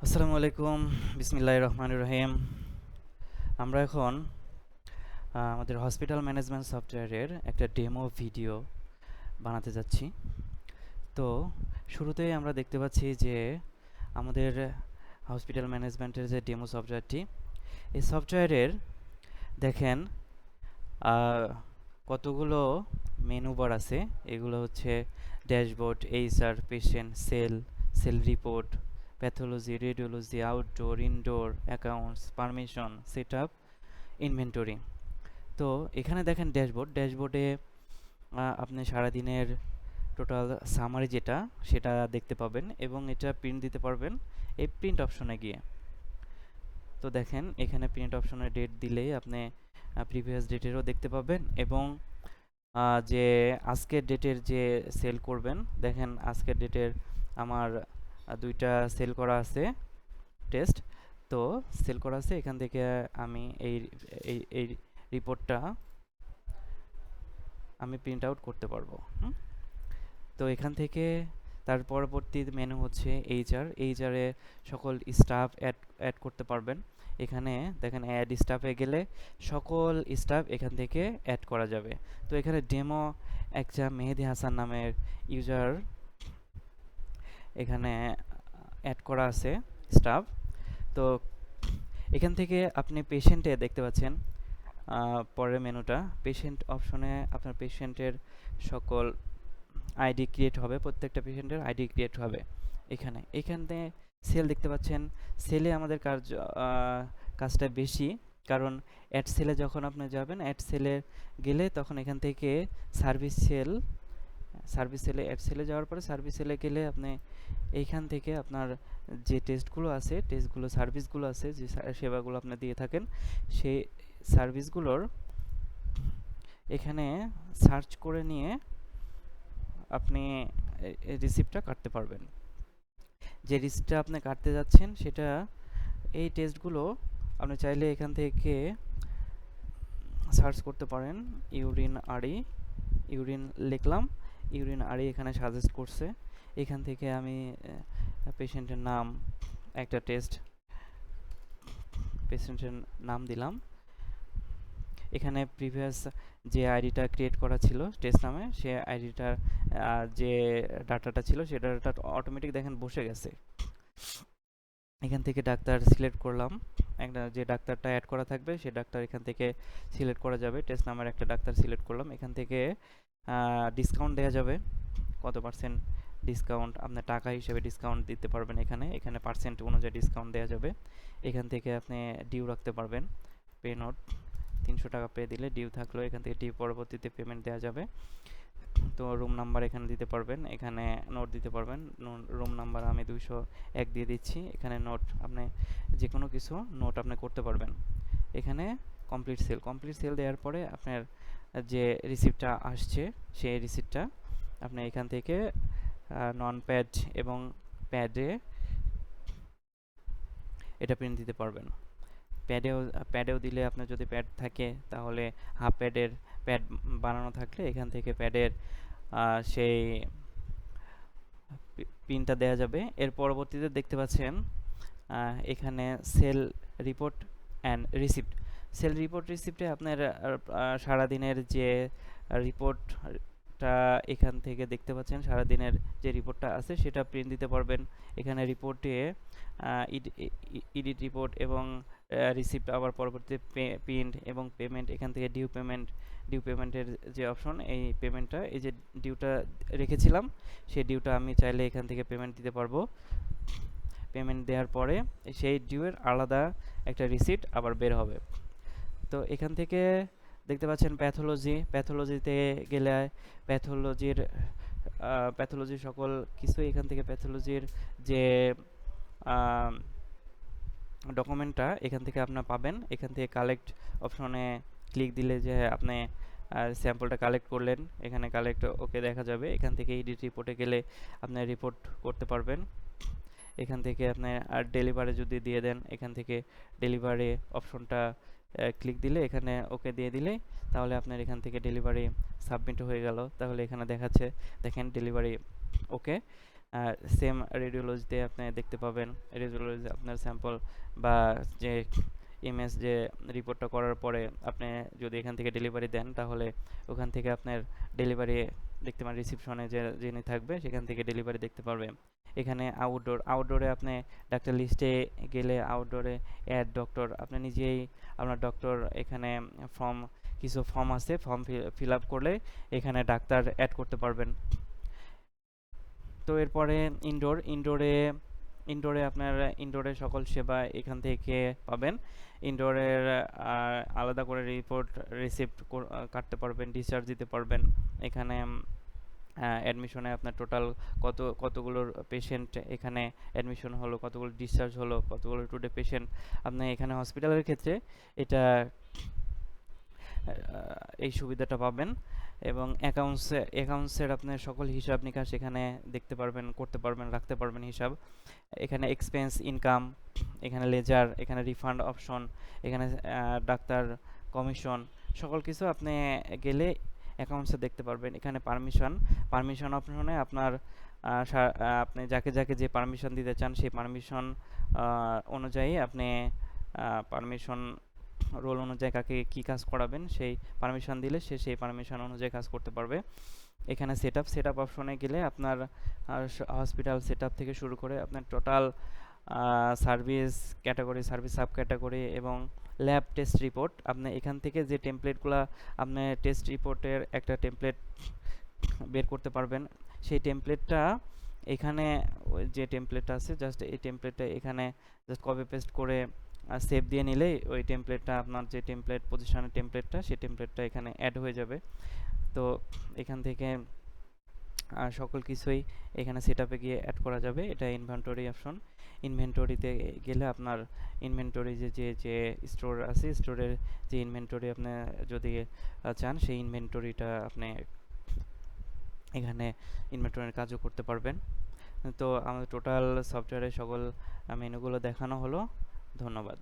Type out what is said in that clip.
আসসালামু আলাইকুম। বিসমিল্লাহির রহমানির রহিম। আমরা এখন আমাদের হসপিটাল ম্যানেজমেন্ট সফটওয়্যারের একটা ডেমো ভিডিও বানাতে যাচ্ছি। তো শুরুতেই আমরা দেখতে পাচ্ছি যে আমাদের হসপিটাল ম্যানেজমেন্টের যে ডেমো সফটওয়্যারটি, এই সফটওয়্যারের দেখেন কতগুলো মেনু বার আছে। এগুলো হচ্ছে dashboard, HR, patient, sell report, pathology, radiology, outdoor, indoor, accounts, permission, setup, inventory. তো এখানে দেখেন ড্যাশবোর্ডে আপনি সারাদিনের টোটাল সামারি যেটা সেটা দেখতে পাবেন এবং এটা প্রিন্ট দিতে পারবেন এই প্রিন্ট অপশনে গিয়ে। তো দেখেন এখানে প্রিন্ট অপশনে ডেট দিলেই আপনি প্রিভিয়াস ডেটেরও দেখতে পাবেন এবং যে আজকের ডেটের যে সেল করবেন, দেখেন আজকের ডেটের আমার দুইটা সেল করা আছে টেস্ট। তো সেল করা আছে, এখান থেকে আমি এই রিপোর্টটা আমি প্রিন্ট আউট করতে পারবো। তো এখান থেকে তার পরবর্তী মেনু হচ্ছে এইচআরে সকল স্টাফ অ্যাড করতে পারবেন। এখানে দেখেন অ্যাড স্টাফে গেলে সকল স্টাফ এখান থেকে অ্যাড করা যাবে। তো এখানে ডেমো একটা মেহেদি হাসান নামের ইউজার এখানে অ্যাড করা আছে স্টাফ। তো এখান থেকে আপনি পেশেন্টে দেখতে পাচ্ছেন পরের মেনুটা পেশেন্ট অপশনে আপনার পেশেন্টের সকল আইডি ক্রিয়েট হবে, প্রত্যেকটা পেশেন্টের আইডি ক্রিয়েট হবে। এখানে সেল দেখতে পাচ্ছেন। সেলে আমাদের কাজটা বেশি, কারণ অ্যাড সেলে যখন আপনি যাবেন, অ্যাড সেলে গেলে তখন এখান থেকে সার্ভিস সেল সার্ভিস সেলে অ্যাড সেলে যাওয়ার পরে সার্ভিস সেলে গেলে আপনি এইখান থেকে আপনার যে টেস্টগুলো আছে, সার্ভিসগুলো আছে, যে সেবাগুলো আপনি দিয়ে থাকেন, সেই সার্ভিসগুলোর এখানে সার্চ করে নিয়ে আপনি রিসিপ্টটা কাটতে পারবেন। যে রিসিপ্টটা আপনি কাটতে যাচ্ছেন সেটা এই টেস্টগুলো আপনি চাইলে এখান থেকে সার্চ করতে পারেন। ইউরিন লিখলাম, ইউরিন আরই এখানে সাজেস্ট করছে। এখান থেকে আমি পেশেন্টের নাম, একটা পেশেন্টের নাম দিলাম। এখানে প্রিভিয়াস যে আইডিটা ক্রিয়েট করা ছিল টেস্ট নামে, সে আইডিটার যে ডাটাটা ছিল সে ডাটাটা অটোমেটিক দেখেন বসে গেছে। এখান থেকে ডাক্তার সিলেক্ট করলাম, একটা যে ডাক্তারটা অ্যাড করা থাকবে সে ডাক্তার এখান থেকে সিলেক্ট করা যাবে। টেস্ট নামের একটা ডাক্তার সিলেক্ট করলাম। এখান থেকে ডিসকাউন্ট দেওয়া যাবে, কত পার্সেন্ট ডিসকাউন্ট আপনি টাকা হিসেবে ডিসকাউন্ট দিতে পারবেন। এখানে পার্সেন্ট অনুযায়ী ডিসকাউন্ট দেওয়া যাবে। এখান থেকে আপনি ডিউ রাখতে পারবেন। পে নোট 300 টাকা পে দিলে ডিউ থাকলো, এখান থেকে ডিউ পরবর্তীতে পেমেন্ট দেওয়া যাবে। তো রুম নাম্বার এখানে দিতে পারবেন, এখানে নোট দিতে পারবেন। রুম নাম্বার আমি 201 দিয়ে দিচ্ছি। এখানে নোট আপনি যে কোনো কিছু নোট আপনি করতে পারবেন। এখানে কমপ্লিট সেল দেওয়ার পরে আপনার যে রিসিপ্টটা আসছে সেই রিসিপ্টটা আপনি এখান থেকে নন প্যাড এবং প্যাডে এটা প্রিন্ট দিতে পারবেন। প্যাডেও দিলে আপনার যদি প্যাড থাকে তাহলে হাফ প্যাড বানানো থাকলে এখান থেকে প্যাডের সেই পিনটা দেওয়া যাবে। এর পরবর্তীতে দেখতে পাচ্ছেন এখানে সেল রিপোর্ট অ্যান্ড রিসিপ্ট। রিসিপ্টে আপনার সারাদিনের যে রিপোর্টটা এখান থেকে দেখতে পাচ্ছেন, সারাদিনের যে রিপোর্টটা আছে সেটা প্রিন্ট দিতে পারবেন। এখানে রিপোর্টে ইডিট রিপোর্ট এবং রিসিপ্ট, আবার পরবর্তীতে প্রিন্ট এবং পেমেন্ট। এখান থেকে ডিউ পেমেন্টের যে অপশন, এই পেমেন্টটা, এই যে ডিউটা রেখেছিলাম সেই ডিউটা আমি চাইলে এখান থেকে পেমেন্ট দিতে পারবো। পেমেন্ট দেওয়ার পরে সেই ডিউয়ের আলাদা একটা রিসিপ্ট আবার বের হবে। তো এখান থেকে দেখতে পাচ্ছেন প্যাথোলজিতে গেলে প্যাথোলজির সকল কিছু এখান থেকে প্যাথোলজির যে ডকুমেন্টটা এখান থেকে আপনার পাবেন। এখান থেকে কালেক্ট অপশনে ক্লিক দিলে যে আপনি স্যাম্পলটা কালেক্ট করলেন, এখানে কালেক্ট ওকে দেখা যাবে। এখান থেকে এডিট রিপোর্টে গেলে আপনি রিপোর্ট করতে পারবেন। এখান থেকে আপনি আর ডেলিভারি যদি দিয়ে দেন, এখান থেকে ডেলিভারি অপশনটা ক্লিক দিলে, এখানে ওকে দিয়ে দিলে তাহলে আপনার এখান থেকে ডেলিভারি সাবমিট হয়ে গেল। তাহলে এখানে দেখাচ্ছে, দেখেন ডেলিভারি ওকে। সেম রেডিওলজিতে আপনি দেখতে পাবেন, রেডিওলজি আপনার স্যাম্পল বা যে ইমেজ যে রিপোর্টটা করার পরে আপনি যদি এখান থেকে ডেলিভারি দেন, তাহলে ওখান থেকে আপনার ডেলিভারি দেখতে পারেন, রিসিপশনে যে যিনি থাকবে সেখান থেকে ডেলিভারি দেখতে পারবে। এখানে আউটডোরে আপনি ডাক্তার লিস্টে গেলে আউটডোরে অ্যাড ডক্টর, আপনি নিজেই আপনার ডক্টর এখানে ফর্ম, কিছু ফর্ম আছে, ফর্ম ফিল আপ করলে এখানে ডাক্তার অ্যাড করতে পারবেন। তো এরপরে ইনডোরে আপনার ইনডোরে সকল সেবা এখান থেকে পাবেন। ইনডোরের আলাদা করে রিপোর্ট রিসিপ্ট কাটতে পারবেন, ডিসচার্জ দিতে পারবেন। এখানে অ্যাডমিশনে আপনার টোটাল কতগুলো পেশেন্ট এখানে অ্যাডমিশন হলো, কতগুলো ডিসচার্জ হলো, কতগুলো টুডে পেশেন্ট, আপনি এখানে হসপিটালের ক্ষেত্রে এটা এই সুবিধাটা পাবেন। এবং অ্যাকাউন্টসের আপনার সকল হিসাব নিকাশ এখানে দেখতে পারবেন, করতে পারবেন, রাখতে পারবেন হিসাব। এখানে এক্সপেন্স, ইনকাম, এখানে লেজার, এখানে রিফান্ড অপশন, এখানে ডাক্তার কমিশন, সকল কিছু আপনি গেলে অ্যাকাউন্টসে দেখতে পারবেন। এখানে পারমিশন অপশনে আপনার আপনি যাকে যাকে যে পারমিশন দিতে চান সেই পারমিশন অনুযায়ী আপনি পারমিশন রোল অনুযায়ী কাকে কি কাজ করাবেন সেই পারমিশন দিলে সে সেই পারমিশন অনুযায়ী কাজ করতে পারবে। এখানে সেটআপ অপশনে গেলে আপনার হসপিটাল সেটআপ থেকে শুরু করে আপনার total service category, service sub category এবং ল্যাব টেস্ট রিপোর্ট, আপনি এখান থেকে যে টেমপ্লেটগুলো, আপনি টেস্ট রিপোর্টের একটা টেমপ্লেট বের করতে পারবেন। সেই টেমপ্লেটটা এখানে, যে টেমপ্লেটটা আছে জাস্ট এই টেমপ্লেটটা এখানে জাস্ট কপি পেস্ট করে সেভ দিয়ে নিলেই ওই টেমপ্লেটটা, আপনার যে টেমপ্লেট পজিশনের টেমপ্লেটটা, সেই টেমপ্লেটটা এখানে অ্যাড হয়ে যাবে। তো এখান থেকে সকল কিছুই এখানে সেটআপে গিয়ে অ্যাড করা যাবে। এটা ইনভেন্টরি অপশন। ইনভেন্টরিতে গেলে আপনার ইনভেন্টরি যে স্টোর আছে, স্টোরের যে ইনভেন্টরি আপনি যদি চান, সেই ইনভেন্টরিটা আপনি এখানে ইনভেন্টরির কাজও করতে পারবেন। তো আমাদের টোটাল সফটওয়্যারের সকল মেনুগুলো দেখানো হলো। ধন্যবাদ।